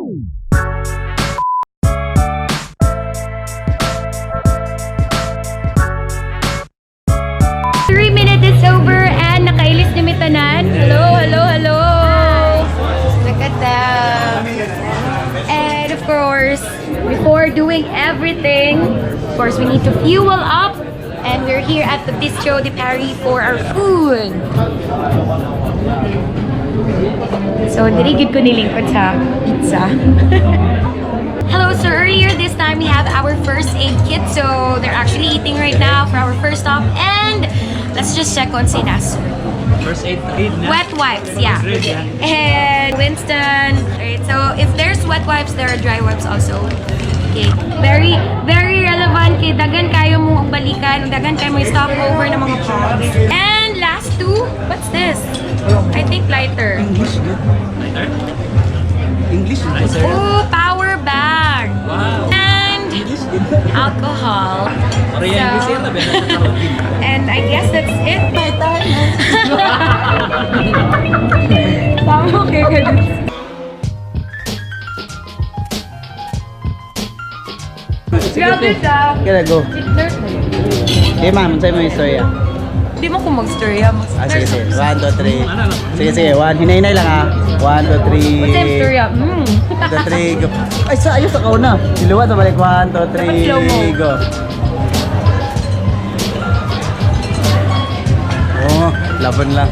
3 minutes is over and nakailis ni Mitanan. Hello, hello, hello. Nagkata. And of course, before doing everything, of course, we need to fuel up. And we're here at the Bistro de Paris for our food. So, dirigid ko nilingkod sa pizza. Hello, so earlier this time we have our first aid kit. So, they're actually eating right now for our first stop. And let's just check on Sinas. First aid na? Wet wipes, yeah. And Winston. Alright, so if there's wet wipes, there are dry wipes also. Okay. Very, very relevant kay dagan kayo mong balikan, dagan kayo mong stopover ng mga pods. And last two, what's this? I think lighter. English good. Lighter? English lighter? Oh, power bag. Wow. And alcohol. So, and I guess that's it. Tama kayo ganun. Grabe ka. Kaya go. Okay ma'am, sa'yo mo yung istorya. Di mo ko mag-story ha. Sige, sige. 1, 2, 3. Sige, sige. 1, hinay-hinay lang ha. 1, 2, 3. What's yung story ha? 1, 2, 3, go. Ay, ayos sa kauna. Siluwa sa balik. 1, 2, 3, go. Oh, laban lang.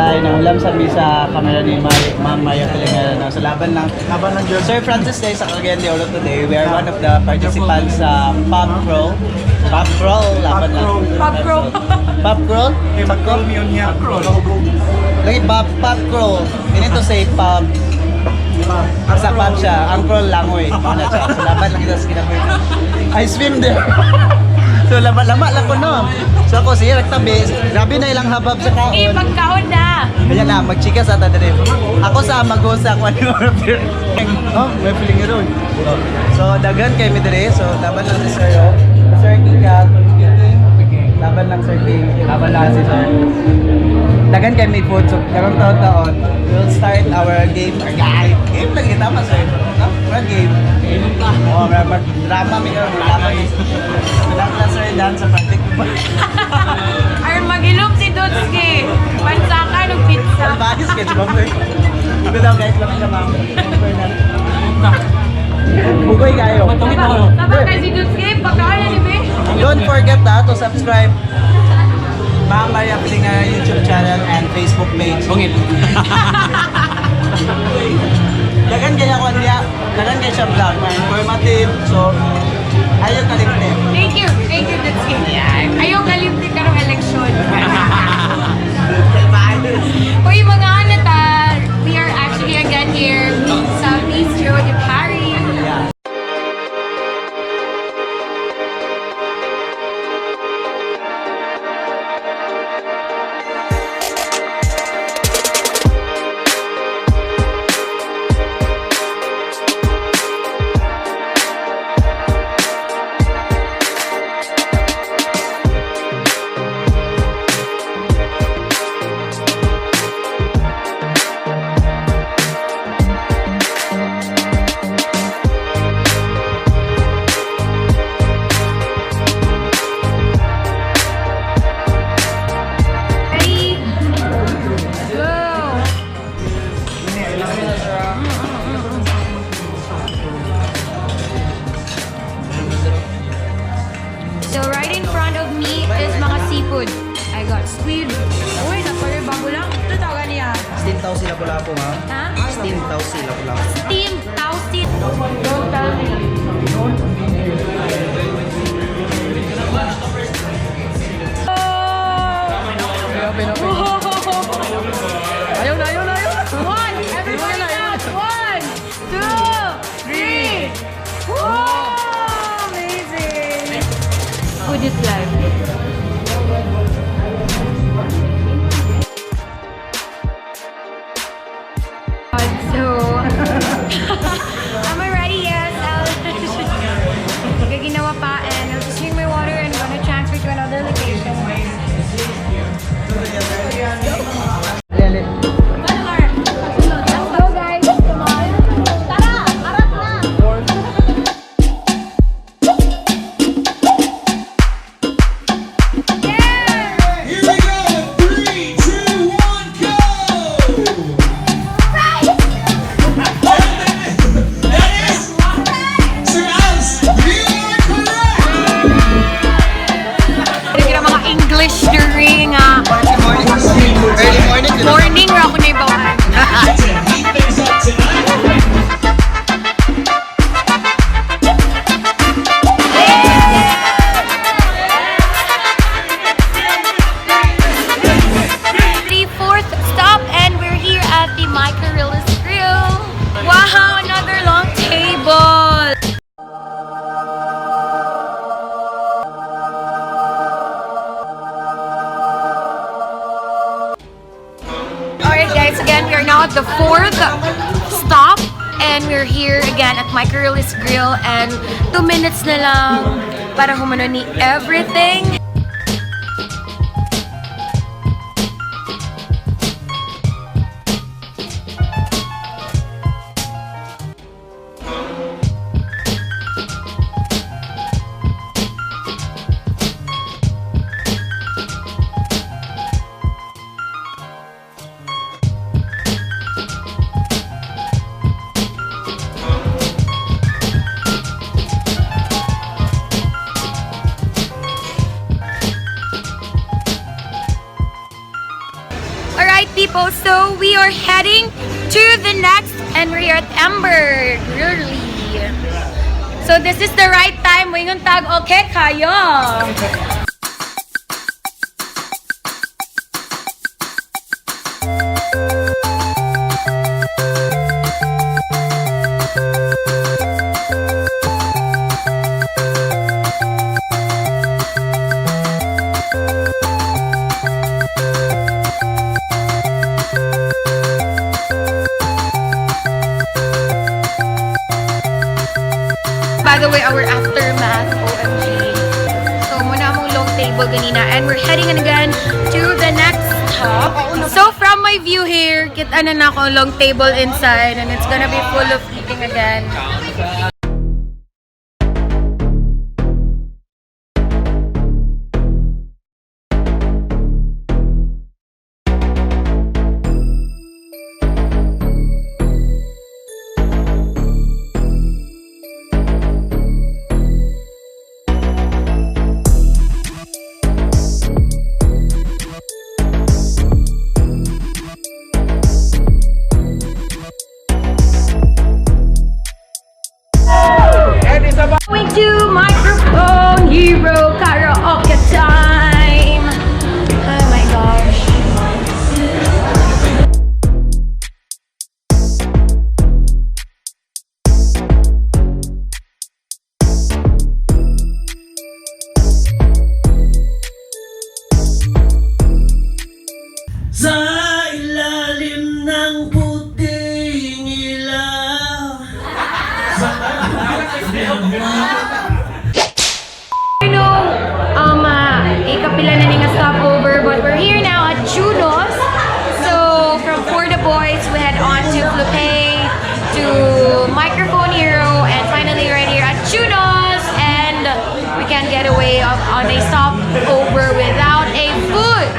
Ay, naulam sa camera ni Ma'am Maya Kalinga sa laban ng Sir Francis Day sa Cagayan de Oro today. We are one of the participants sa Pub Crawl. Pub Crawl, laban lang. Pub crawl. Pub Crawl? Pub Crawl? Lagi Pub Crawl. You need to say pub. Sa pub siya. Ang crawl lang ano siya. So laban lang kita sa kinabuhi. I swim there. So lama lang ko no. So ako siya nagtabi. Grabe na ilang habab sa kaon. Eh, pagkaon na. Kaya na, magchika sa tadari. Ako sa mag-usa ko ano order. Oh, may feeling ron. So, dagan kay mi dire. So, laban lang si Sir. Sir Kika, laban lang Sir King. Laban lang si Sir. Dagan kay mi food. So, karong taon-taon, we'll start our game. Game lang kita pa, Sir. No? Game. Oh, mag-drama mi karon. Wala lang Sir Dan sa practice ko. Ayon mag-ilom si Dutski. Pansaka ng pizza. Bakit ka, di ba? Ito daw guys, lang siya ma'am. Bugoy kayo. Dapat kayo si Dutski, pagkaon na ni Be. Don't forget to subscribe Ma'am Maria Kalinga YouTube channel and Facebook page. Bungit. Dagan kaya ko niya, dagan kaya siya vlog, informative. So, ayaw kalimtin. Thank you Dutski. Ayaw kalimti ka ng eleksyon. Uy, mga anata, we are actually again here sa Bistro de Paris. Yeah. So right in front of me is mga seafood. I got squid. Uy, napalay bago lang. Ito tawagan niya. Steam tau sila pula po ma'am. Ha? Steam tau sila pula. Steam toasted. Don't tell me. Ayaw na. One! Everybody clap! 1, 2, 3! Whoa! Amazing! now at the 4th stop. And we're here again at my Curly's Grill. And 2 minutes na lang para humano ni everything. People, so we are heading to the next, and we're at Ember. Really. So this is the right time. Wingon tag okay kayo. By the way, our aftermath, OMG. So, muna among long table ganina. And we're heading again to the next stop. So, from my view here, kita na ako long table inside. And it's gonna be full of eating again. Going to microphone hero karaoke time. Oh my gosh. Sa ilalim ng puting ilaw. Ikapila na nga stopover, but we're here now at Junos. So from For the Boys, we head on to Flupe, to Microphone Hero, and finally right here at Junos. And we can't get away on a stopover without a food.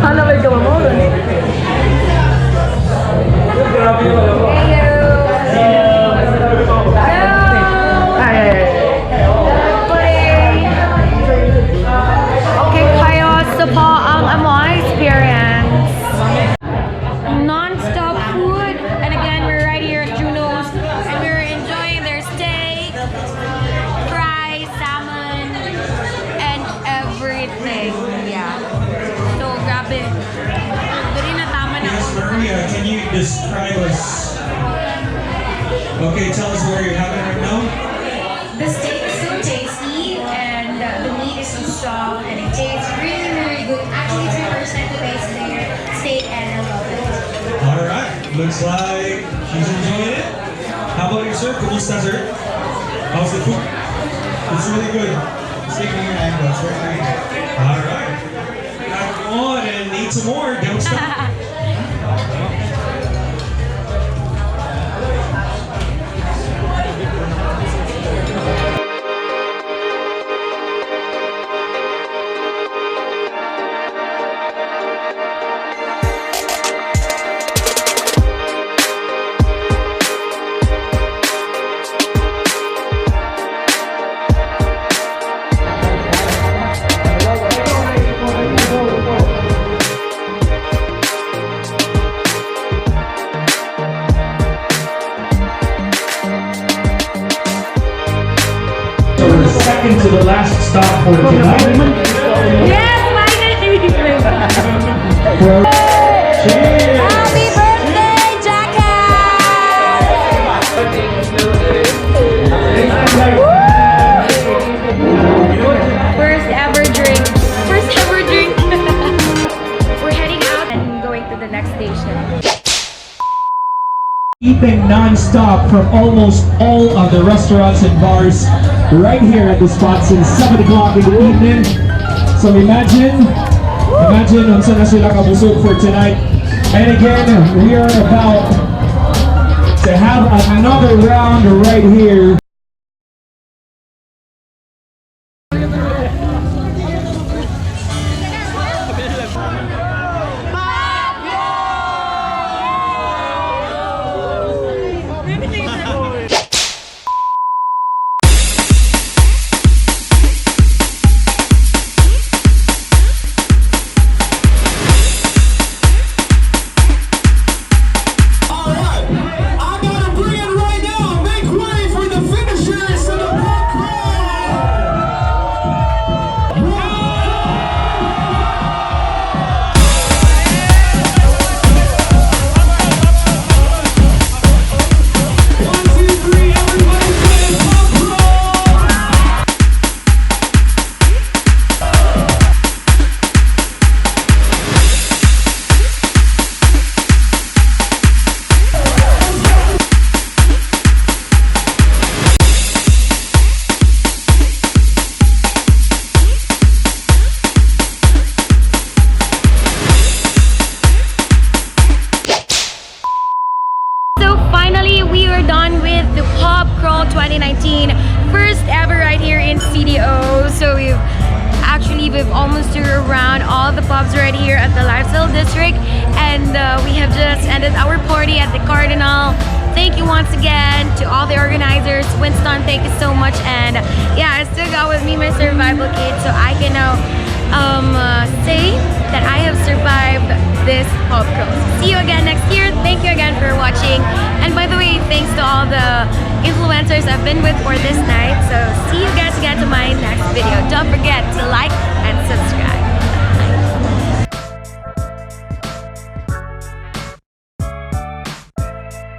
Ano ba ikaw mo? Non-stop food, and again we're right here at Junos, and we're enjoying their steak, fries, salmon, and everything. Yeah. So grabe. Dali na tama na ako. Maria, can you describe us? Okay, tell us where you're having it right now. The steak is so tasty, and the meat is so strong, and it tastes really, really good. Actually, it's my first time to taste their steak, and I love it. Alright, looks like she's enjoying it. How about your sir? Kumusta, sir? How's the food? It's really good. Steak in your angle, it's very nice. Alright. Back on and need some more. Don't stop. Second to the last stop for tonight. Yes, finally! Cheers! Happy birthday, Jackass! First ever drink. First ever drink. We're eating non-stop from almost all of the restaurants and bars right here at the spot since 7 o'clock in the evening. So imagine unsa na sila kabusog for tonight. And again, we are about to have another round right here. Pop Crawl 2019, first ever right here in CDO. So we've almost toured around all the pubs right here at the Lifestyle District, and we have just ended our party at the Cardinal. Thank you once again to all the organizers. Winston, thank you so much. And yeah, I still got with me my survival kit, so I can now say that I have survived this pub crawl. See you again next year. Thank you again for watching. And by the way, thanks to all the influencers I've been with for this night. So see you guys again to my next video. Don't forget to like,